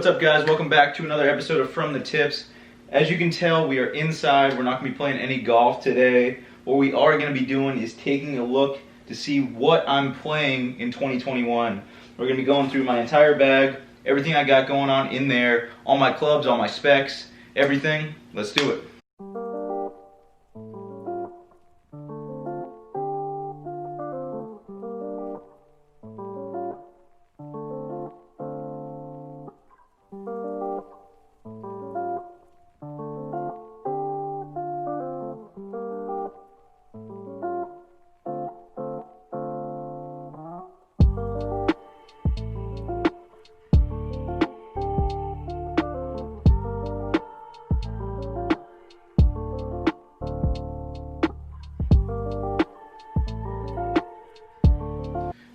What's up, guys? Welcome back to another episode of From the Tips. As you can tell, we are inside. We're not going to be playing any golf today. What we are going to be doing is taking a look to see what I'm playing in 2021. We're going to be going through my entire bag, everything I got going on in there, all my clubs, all my specs, everything. Let's do it.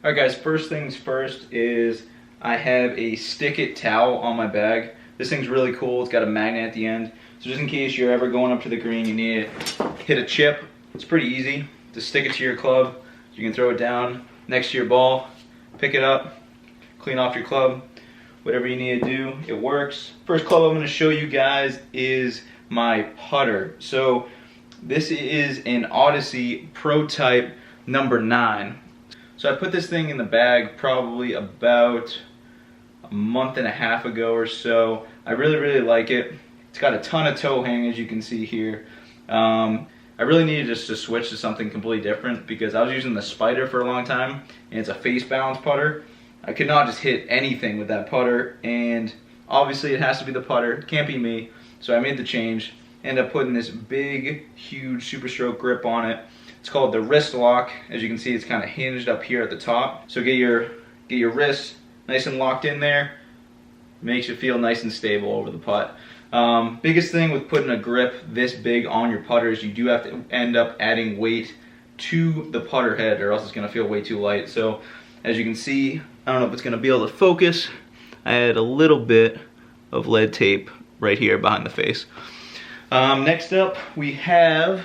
Alright guys, first things first is I have a Stick It towel on my bag. This thing's really cool. It's got a magnet at the end. So just in case you're ever going up to the green, you need to hit a chip. It's pretty easy. Just stick it to your club. You can throw it down next to your ball, pick it up, clean off your club, whatever you need to do, it works. First club I'm going to show you guys is my putter. So this is an Odyssey Pro Type number 9. So I put this thing in the bag probably about a month and a half ago or so. I really like it. It's got a ton of toe hang, as you can see here. I really needed just to switch to something completely different because I was using the Spider for a long time, and it's a face balance putter. I could not just hit anything with that putter, and obviously it has to be the putter. It can't be me. So I made the change. Ended up putting this big, huge Super Stroke grip on it. It's called the wrist lock. As you can see, it's kind of hinged up here at the top. So get your wrist nice and locked in there. Makes you feel nice and stable over the putt. Biggest thing with putting a grip this big on your putter is you do have to end up adding weight to the putter head, or else it's going to feel way too light. So as you can see, I don't know if it's going to be able to focus. I add a little bit of lead tape right here behind the face. Next up, we have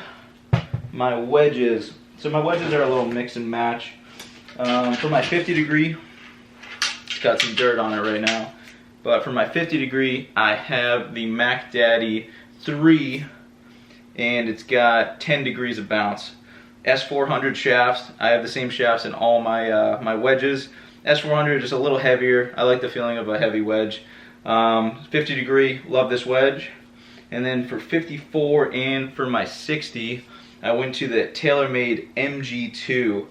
my wedges. So my wedges are a little mix and match. For my 50 degree, it's got some dirt on it right now, but for my 50 degree, I have the Mac Daddy 3, and it's got 10 degrees of bounce. S400 shafts. I have the same shafts in all my my wedges. S400 is just a little heavier. I like the feeling of a heavy wedge. 50 degree, love this wedge. And then for 54 and for my 60, I went to the TaylorMade MG2.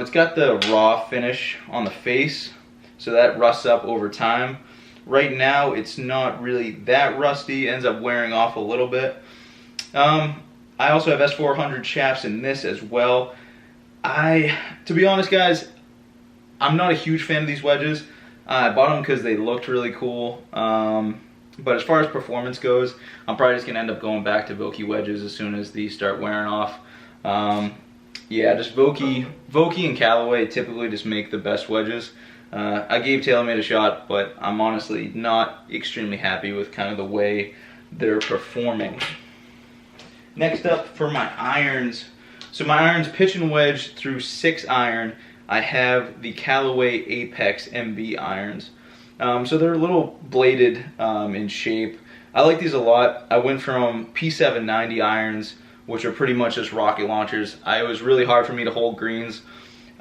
It's got the raw finish on the face, so that rusts up over time. Right now, it's not really that rusty. It ends up wearing off a little bit. I also have S400 shafts in this as well. To be honest, guys, I'm not a huge fan of these wedges. I bought them because they looked really cool. But as far as performance goes, I'm probably just going to end up going back to Vokey wedges as soon as these start wearing off. Yeah, just Vokey and Callaway typically just make the best wedges. I gave TaylorMade a shot, but I'm honestly not extremely happy with kind of the way they're performing. Next up for my irons. So my irons, pitch and wedge through 6 iron, I have the Callaway Apex MB irons. So they're a little bladed in shape. I like these a lot. I went from P790 irons, which are pretty much just rocket launchers. It was really hard for me to hold greens,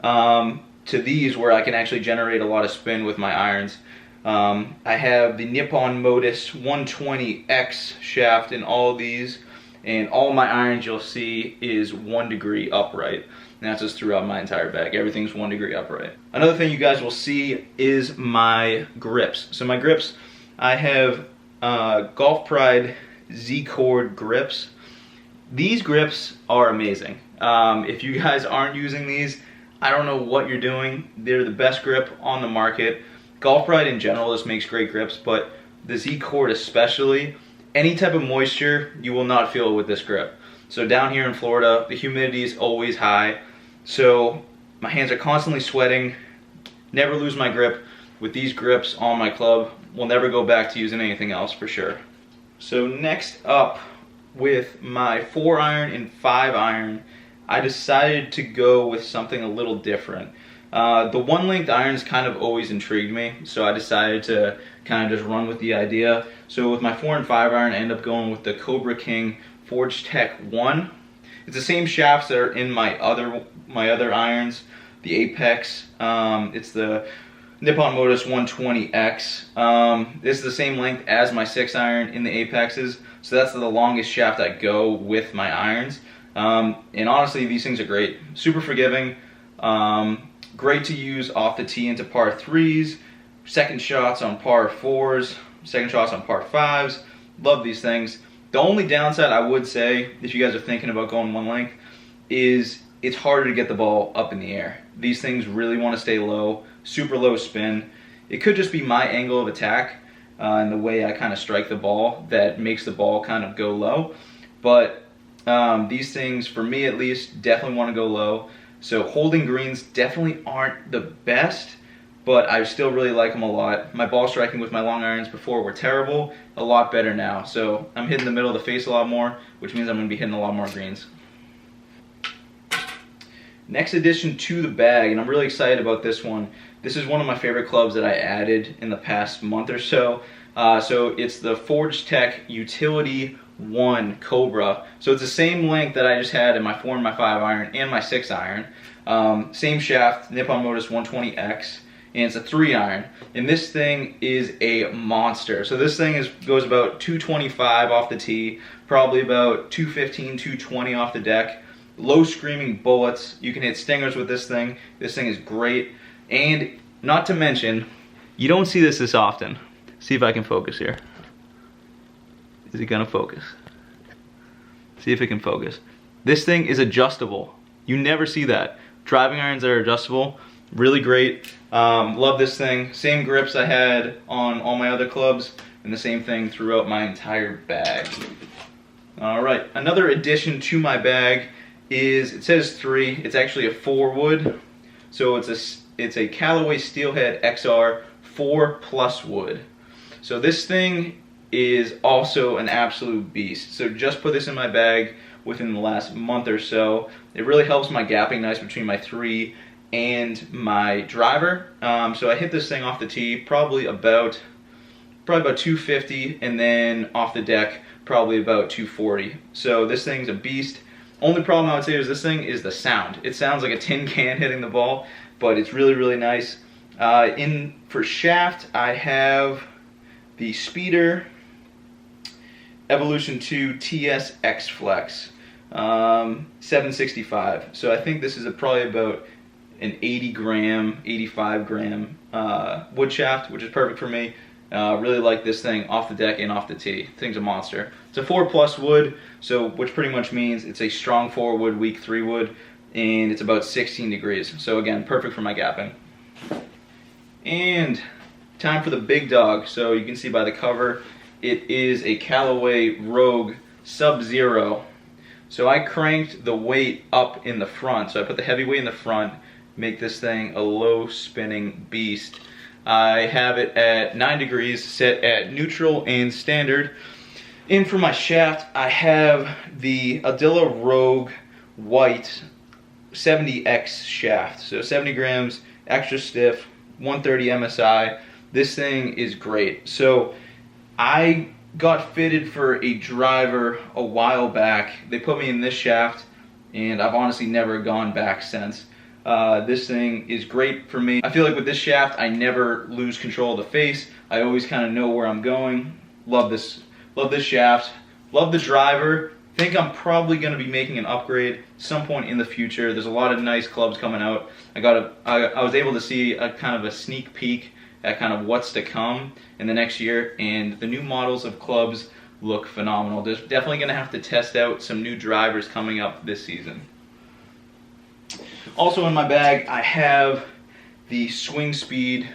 to these where I can actually generate a lot of spin with my irons. I have the Nippon Modus 120X shaft in all of these, and all my irons you'll see is 1 degree upright. And that's just throughout my entire bag. Everything's 1 degree upright. Another thing you guys will see is my grips. So my grips, I have Golf Pride Z-Cord grips. These grips are amazing. If you guys aren't using these, I don't know what you're doing. They're the best grip on the market. Golf Pride in general just makes great grips, but the Z-Cord especially, any type of moisture, you will not feel it with this grip. So down here in Florida, the humidity is always high. So my hands are constantly sweating. Never lose my grip. With these grips on my club, we'll never go back to using anything else for sure. So next up, with my 4 iron and 5 iron, I decided to go with something a little different. The one length irons kind of always intrigued me, so I decided to kind of just run with the idea. So with my 4 and 5 iron, I end up going with the Cobra King Forged Tech 1. It's the same shafts that are in my other irons, the Apex. It's the Nippon Modus 120X. This is the same length as my 6 iron in the Apexes, so that's the longest shaft I go with my irons. And honestly, these things are great. Super forgiving. Great to use off the tee into par 3s, second shots on par 4s, second shots on par 5s. Love these things. The only downside I would say, if you guys are thinking about going one length, is it's harder to get the ball up in the air. These things really want to stay low, super low spin. It could just be my angle of attack and the way I kind of strike the ball that makes the ball kind of go low. But these things, for me at least, definitely want to go low. So holding greens definitely aren't the best, but I still really like them a lot. My ball striking with my long irons before were terrible, a lot better now. So I'm hitting the middle of the face a lot more, which means I'm going to be hitting a lot more greens. Next addition to the bag, and I'm really excited about this one. This is one of my favorite clubs that I added in the past month or so. So it's the Forged Tech Utility 1 Cobra. So it's the same length that I just had in my 4 and my 5 iron and my 6 iron. Same shaft, Nippon Modus 120X, and it's a 3 iron. And this thing is a monster. So this thing goes about 225 off the tee, probably about 215, 220 off the deck. Low screaming bullets. You can hit stingers with this thing. This thing is great. And not to mention, you don't see this often. See if I can focus here. Is it gonna focus? See if it can focus. This thing is adjustable. You never see that. Driving irons that are adjustable, really great. Love this thing. Same grips I had on all my other clubs, and the same thing throughout my entire bag. All right, another addition to my bag is, it says 3, it's actually a 4 wood. So it's a Callaway Steelhead XR 4+ wood. So this thing is also an absolute beast. So just put this in my bag within the last month or so. It really helps my gapping nice between my 3 and my driver. So I hit this thing off the tee probably about 250, and then off the deck probably about 240. So this thing's a beast. Only problem I would say is this thing is the sound. It sounds like a tin can hitting the ball, but it's really, really nice. For shaft, I have the Speeder Evolution 2 TS X Flex 765. So I think this is probably about an 80 gram, 85 gram wood shaft, which is perfect for me. Really like this thing off the deck and off the tee. The thing's a monster. It's a 4+ wood, so which pretty much means it's a strong 4 wood, weak 3 wood, and it's about 16 degrees. So again, perfect for my gapping. And time for the big dog. So you can see by the cover, it is a Callaway Rogue Sub-Zero. So I cranked the weight up in the front. So I put the heavy weight in the front, make this thing a low spinning beast. I have it at 9 degrees, set at neutral and standard. And for my shaft, I have the Adilla Rogue White 70X shaft. So 70 grams, extra stiff, 130 MSI. This thing is great. So I got fitted for a driver a while back. They put me in this shaft, and I've honestly never gone back since. This thing is great for me. I feel like with this shaft, I never lose control of the face. I always kind of know where I'm going. Love this shaft. Love the driver. Think I'm probably going to be making an upgrade some point in the future. There's a lot of nice clubs coming out. I was able to see a kind of a sneak peek at kind of what's to come in the next year, and the new models of clubs look phenomenal. There's definitely going to have to test out some new drivers coming up this season. Also in my bag, I have the Swing Speed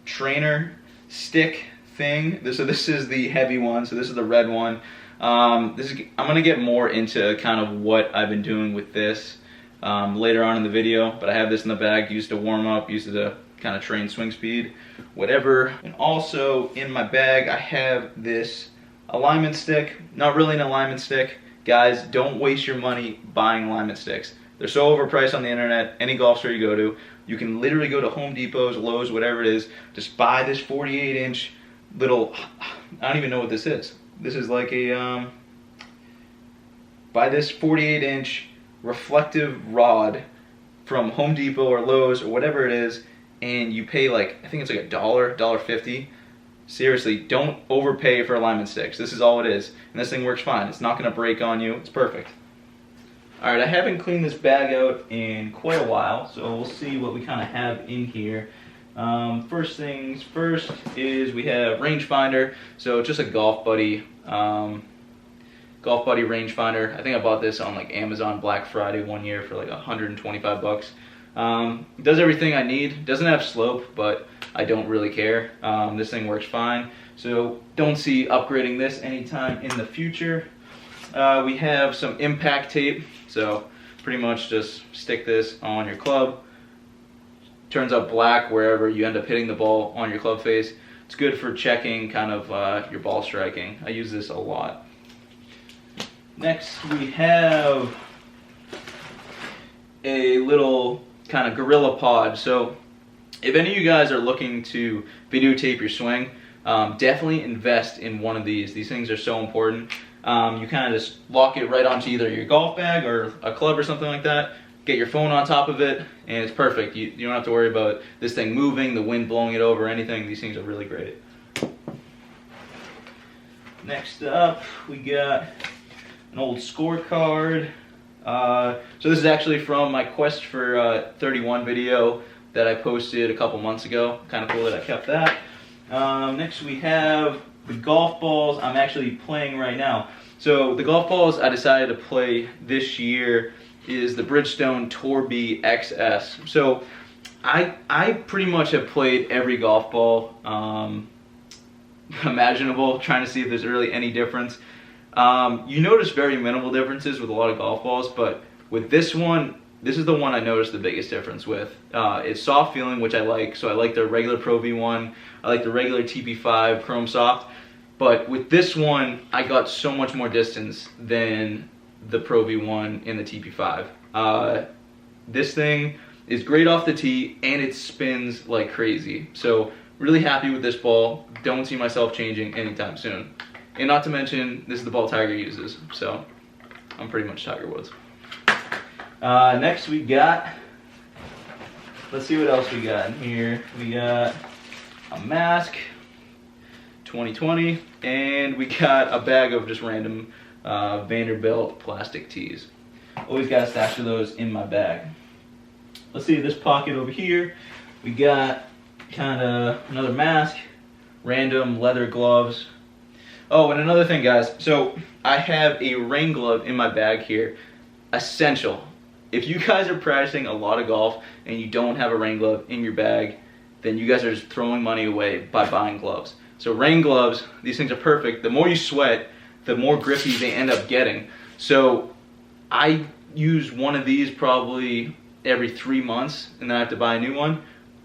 trainer stick thing. So this is the heavy one, so this is the red one. I'm going to get more into kind of what I've been doing with this later on in the video, but I have this in the bag, used to warm up, used to kind of train swing speed, whatever. And also in my bag, I have this alignment stick. Not really an alignment stick. Guys, don't waste your money buying alignment sticks. They're so overpriced on the internet. Any golf store you go to, you can literally go to Home Depots, Lowe's, whatever it is, just buy this 48-inch little, I don't even know what this is. This is like a, buy this 48-inch reflective rod from Home Depot or Lowe's or whatever it is, and you pay like, I think it's like $1.50. Seriously, don't overpay for alignment sticks. This is all it is, and this thing works fine. It's not going to break on you. It's perfect. Alright, I haven't cleaned this bag out in quite a while, so we'll see what we kind of have in here. First things first is we have rangefinder, so just a Golf Buddy rangefinder. I think I bought this on like Amazon Black Friday one year for like 125 bucks. Does everything I need. Doesn't have slope, but I don't really care. This thing works fine, so don't see upgrading this anytime in the future. We have some impact tape, so pretty much just stick this on your club. Turns out black wherever you end up hitting the ball on your club face. It's good for checking kind of your ball striking. I use this a lot. Next we have a little kind of Gorilla Pod. So if any of you guys are looking to videotape your swing, definitely invest in one of these. These things are so important. You kind of just lock it right onto either your golf bag or a club or something like that. Get your phone on top of it, and it's perfect. You don't have to worry about this thing moving, the wind blowing it over, or anything. These things are really great. Next up, we got an old scorecard. So this is actually from my Quest for 31 video that I posted a couple months ago. Kind of cool that I kept that. Next we have the golf balls I'm actually playing right now. So the golf balls I decided to play this year is the Bridgestone Tour B XS. So I pretty much have played every golf ball imaginable, trying to see if there's really any difference. You notice very minimal differences with a lot of golf balls, but with this one, this is the one I noticed the biggest difference with. It's soft feeling, which I like, so I like the regular Pro V1, I like the regular TP5 Chrome Soft, but with this one, I got so much more distance than the Pro V1 and the TP5. This thing is great off the tee, and it spins like crazy, so really happy with this ball. Don't see myself changing anytime soon. And not to mention, this is the ball Tiger uses, so I'm pretty much Tiger Woods. Next we got, let's see what else we got in here. We got a mask, 2020, and we got a bag of just random Vanderbilt plastic tees. Always got a stash of those in my bag. Let's see this pocket over here. We got kind of another mask, random leather gloves. Oh, and another thing, guys. So I have a rain glove in my bag here. Essential. If you guys are practicing a lot of golf and you don't have a rain glove in your bag, then you guys are just throwing money away by buying gloves. So rain gloves, these things are perfect. The more you sweat, the more grippy they end up getting. So I use one of these probably every 3 months, and then I have to buy a new one.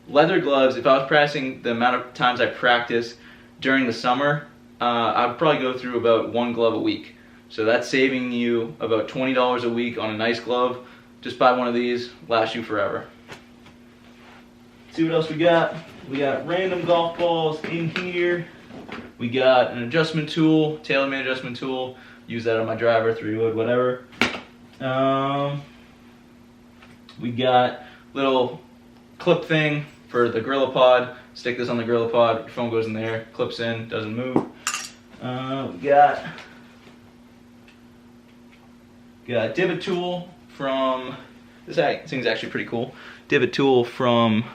Leather gloves, if I was practicing the amount of times I practice during the summer, I'd probably go through about one glove a week. So that's saving you about $20 a week on a nice glove. Just buy one of these, lasts you forever. See what else we got? We got random golf balls in here. We got an adjustment tool, TaylorMade adjustment tool. Use that on my driver, 3-wood, whatever. We got little clip thing for the Gorilla Pod. Stick this on the Gorilla Pod, your phone goes in there, clips in, doesn't move. We got a divot tool from, this thing's actually pretty cool. Divot tool from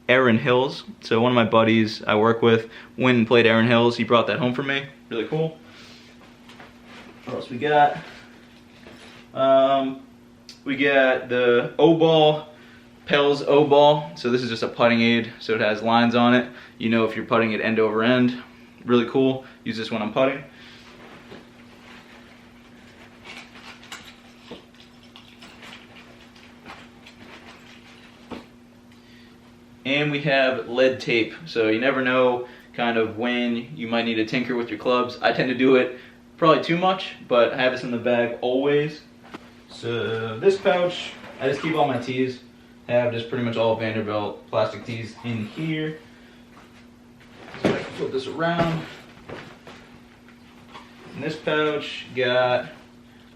Erin Hills. So one of my buddies I work with went and played Erin Hills. He brought that home for me. Really cool. What else we got? We got the O-Ball, Pels O-Ball. So this is just a putting aid, so it has lines on it. You know if you're putting it end over end. Really cool. Use this when I'm putting. And we have lead tape. So you never know kind of when you might need to tinker with your clubs. I tend to do it probably too much, but I have this in the bag always. So this pouch, I just keep all my tees. I have just pretty much all Vanderbilt plastic tees in here. So I can flip this around. In this pouch, got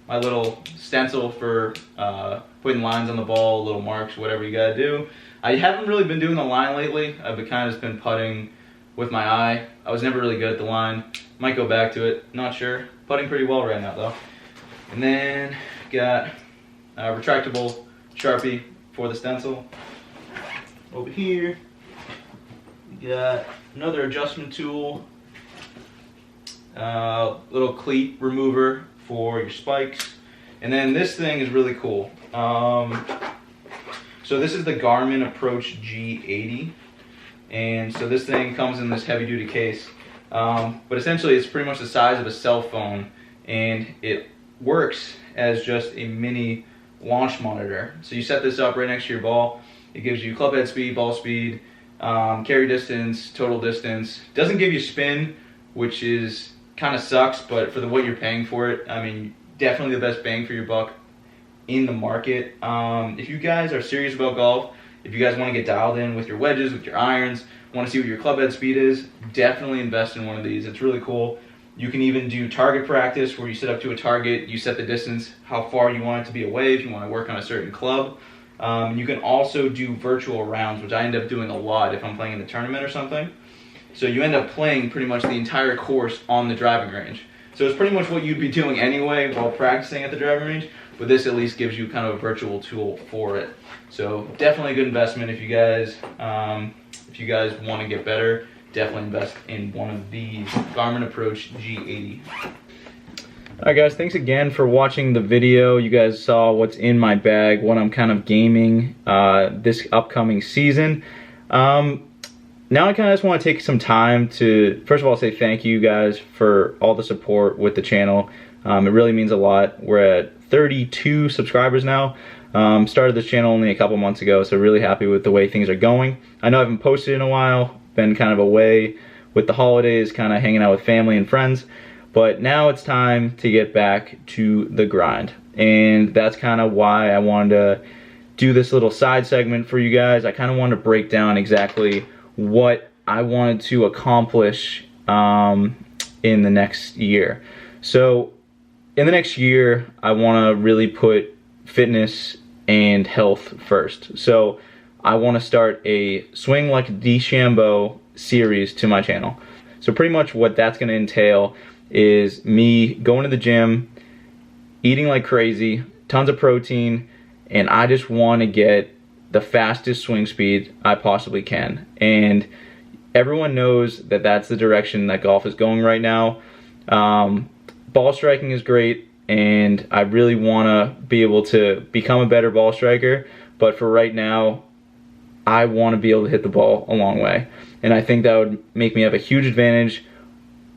my little stencil for putting lines on the ball, little marks, whatever you gotta do. I haven't really been doing the line lately. I've been kind of just been putting with my eye. I was never really good at the line. Might go back to it, not sure. Putting pretty well right now though. And then got a retractable Sharpie for the stencil. Over here, we got another adjustment tool. Little cleat remover for your spikes. And then this thing is really cool. So this is the Garmin Approach G80. And so this thing comes in this heavy duty case. But essentially it's pretty much the size of a cell phone, and it works as just a mini launch monitor. So you set this up right next to your ball. It gives you club head speed, ball speed, carry distance, total distance. Doesn't give you spin, which is kind of sucks, but for what you're paying for it, I mean, definitely the best bang for your buck in the market. If you guys are serious about golf, if you guys want to get dialed in with your wedges, with your irons, want to see what your club head speed is, definitely invest in one of these. It's really cool. You can even do target practice where you set up to a target, you set the distance, how far you want it to be away if you want to work on a certain club. You can also do virtual rounds, which I end up doing a lot if I'm playing in a tournament or something. So you end up playing pretty much the entire course on the driving range. So it's pretty much what you'd be doing anyway while practicing at the driving range, but this at least gives you kind of a virtual tool for it. So definitely a good investment if you guys want to get better. Definitely invest in one of these Garmin Approach G80. Alright guys, thanks again for watching the video. You guys saw what's in my bag, what I'm kind of gaming this upcoming season. Now I kind of just want to take some time to, first of all, say thank you guys for all the support with the channel. It really means a lot. We're at 32 subscribers now. Started this channel only a couple months ago, so really happy with the way things are going. I know I haven't posted in a while, been kind of away with the holidays, kind of hanging out with family and friends, but now it's time to get back to the grind. And that's kind of why I wanted to do this little side segment for you guys. I kind of wanted to break down exactly what I wanted to accomplish in the next year. So in the next year, I want to really put fitness and health first. So I want to start a Swing Like DeChambeau series to my channel. So pretty much what that's going to entail is me going to the gym, eating like crazy, tons of protein, and I just want to get the fastest swing speed I possibly can. And everyone knows that that's the direction that golf is going right now. Ball striking is great, and I really want to be able to become a better ball striker, but for right now, I want to be able to hit the ball a long way. And I think that would make me have a huge advantage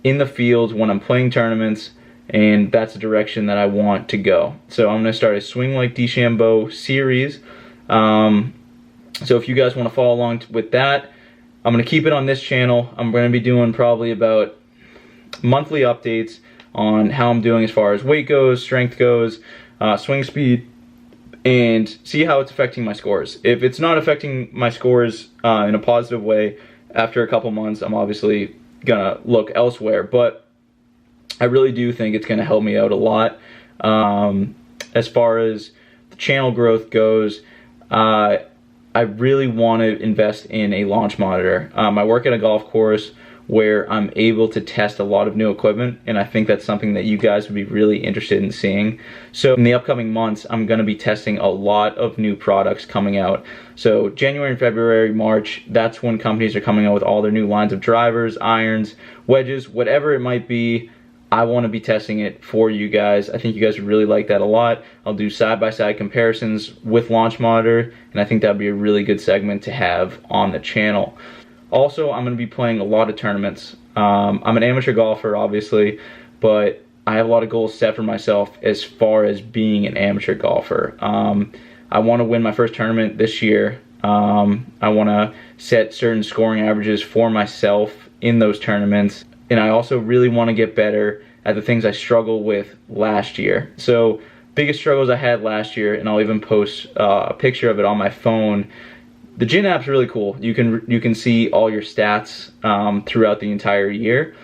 in the field when I'm playing tournaments, and that's the direction that I want to go. So I'm going to start a Swing Like DeChambeau series. So if you guys want to follow along with that, I'm going to keep it on this channel. I'm going to be doing probably about monthly updates on how I'm doing as far as weight goes, strength goes, swing speed, and see how it's affecting my scores. If it's not affecting my scores in a positive way after a couple months, I'm obviously gonna look elsewhere, but I really do think it's gonna help me out a lot. As far as the channel growth goes, I really want to invest in a launch monitor. I work at a golf course where I'm able to test a lot of new equipment, and I think that's something that you guys would be really interested in seeing. So in the upcoming months, I'm going to be testing a lot of new products coming out. So January and February, March, that's when companies are coming out with all their new lines of drivers, irons, wedges, whatever it might be. I want to be testing it for you guys. I think you guys would really like that a lot. I'll do side-by-side comparisons with Launch Monitor, and I think that would be a really good segment to have on the channel. Also, I'm going to be playing a lot of tournaments. I'm an amateur golfer, obviously, but I have a lot of goals set for myself as far as being an amateur golfer. I want to win my first tournament this year. I want to set certain scoring averages for myself in those tournaments. And I also really want to get better at the things I struggled with last year. So biggest struggles I had last year, and I'll even post a picture of it on my phone. The Gin app's really cool. You can see all your stats throughout the entire year,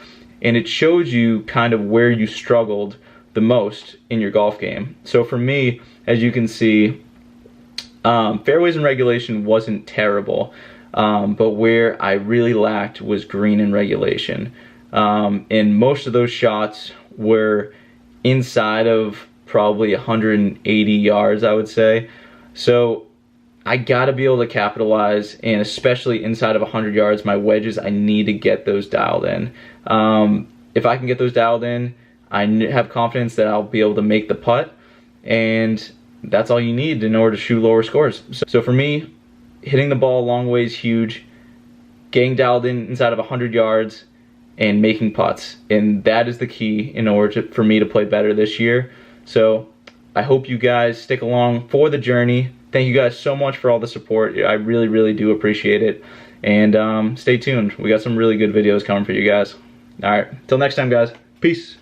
and it shows you kind of where you struggled the most in your golf game. So for me, as you can see, fairways in regulation wasn't terrible, but where I really lacked was green in regulation. And most of those shots were inside of probably 180 yards, I would say. So I gotta be able to capitalize, and especially inside of 100 yards, my wedges, I need to get those dialed in. If I can get those dialed in, I have confidence that I'll be able to make the putt, and that's all you need in order to shoot lower scores. So for me, hitting the ball a long way is huge, getting dialed in inside of 100 yards, and making putts. And that is the key in order for me to play better this year. So I hope you guys stick along for the journey. Thank you guys so much for all the support. I really, really do appreciate it. And stay tuned. We got some really good videos coming for you guys. All right, till next time, guys. Peace.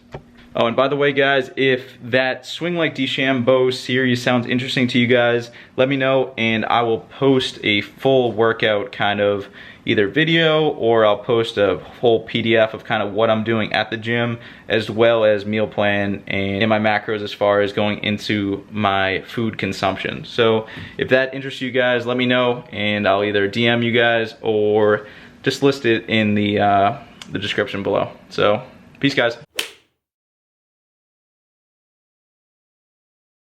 Oh, and by the way, guys, if that Swing Like DeChambeau series sounds interesting to you guys, let me know, and I will post a full workout kind of either video, or I'll post a whole PDF of kind of what I'm doing at the gym, as well as meal plan and my macros as far as going into my food consumption. So if that interests you guys, let me know, and I'll either DM you guys or just list it in the description below. So peace, guys.